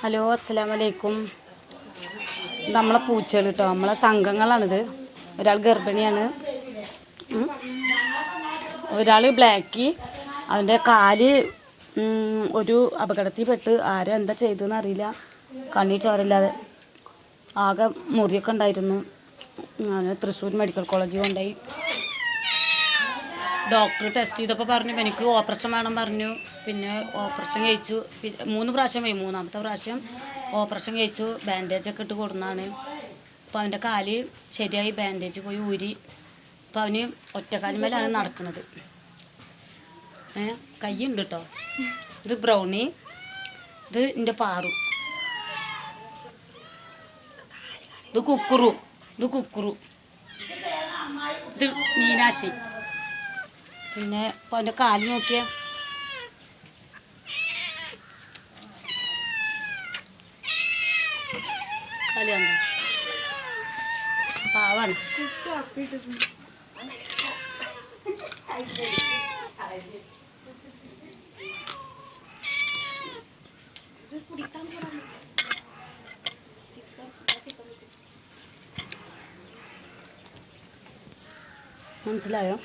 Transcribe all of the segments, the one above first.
Hello, അസ്സലാമു അലൈക്കും. നമ്മളെ പൂച്ചകൾ കേട്ടോ, നമ്മളെ സംഘങ്ങളാണിത്. ഒരാൾ ഗർഭിണിയാണ്, ഒരാൾ ബ്ലാക്ക്. അവൻ്റെ കാല് ഒരു അപകടത്തിൽപ്പെട്ട് ആരും എന്താ ചെയ്തതെന്ന് അറിയില്ല. കണ്ണി ചോരല്ലാതെ ആകെ മുറിയൊക്കെ ഉണ്ടായിരുന്നു. ഞാൻ തൃശ്ശൂർ മെഡിക്കൽ കോളേജിൽ കൊണ്ടുപോയി. ഡോക്ടർ ടെസ്റ്റ് ചെയ്തപ്പോൾ പറഞ്ഞു എനിക്ക് ഓപ്പറേഷൻ വേണം പറഞ്ഞു. പിന്നെ ഓപ്പറേഷൻ കഴിച്ചു. 3 പ്രാവശ്യം പോയി. 3ാമത്തെ പ്രാവശ്യം ഓപ്പറേഷൻ കഴിച്ചു. ബാൻഡേജൊക്കെ ഇട്ട് കൊടുന്നാണ്. അപ്പോൾ അവൻ്റെ കാല് ശരിയായി, ബാൻഡേജ് പോയി ഊരി. അപ്പോൾ അവന് ഒറ്റക്കാലിന്മേലാണ് നടക്കുന്നത്. കയ്യുണ്ട് കേട്ടോ. ഇത് ബ്രൗണി, ഇത് എൻ്റെ പാറു, ഇത് കുക്കുറു, ഇത് മീനാക്ഷി. പിന്നെ ഇപ്പോൾ അവൻ്റെ കാല് നോക്കിയ കാല് കണ്ടോ, പാവാണ്. മനസ്സിലായോ?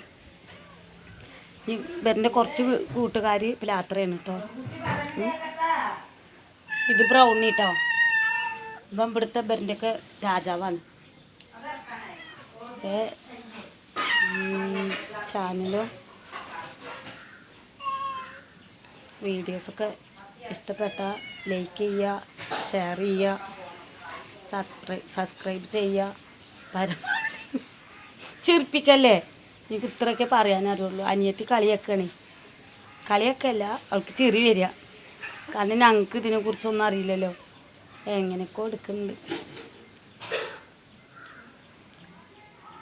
ഈ ഇവരുടെ കുറച്ച് കൂട്ടുകാർ യാത്രയാണ് കേട്ടോ. ഇത് ബ്രൗണി കേട്ടോ. ഇപ്പം ഇവിടുത്തെ ഇവരുടെയൊക്കെ രാജാവാണ്. ചാനലും വീഡിയോസൊക്കെ ഇഷ്ടപ്പെട്ട ലൈക്ക് ചെയ്യുക, ഷെയർ ചെയ്യുക, സബ്സ്ക്രൈബ് ചെയ്യുക. ചിരിപ്പിക്കല്ലേ, എനിക്ക് ഇത്രയൊക്കെ പറയാനറിയുള്ളൂ. അനിയത്തി കളിയൊക്കെയല്ല, അവൾക്ക് ചിരി വരിക. കാരണം ഞങ്ങൾക്ക് ഇതിനെക്കുറിച്ചൊന്നും അറിയില്ലല്ലോ. എങ്ങനെയൊക്കെ എടുക്കുന്നുണ്ട്.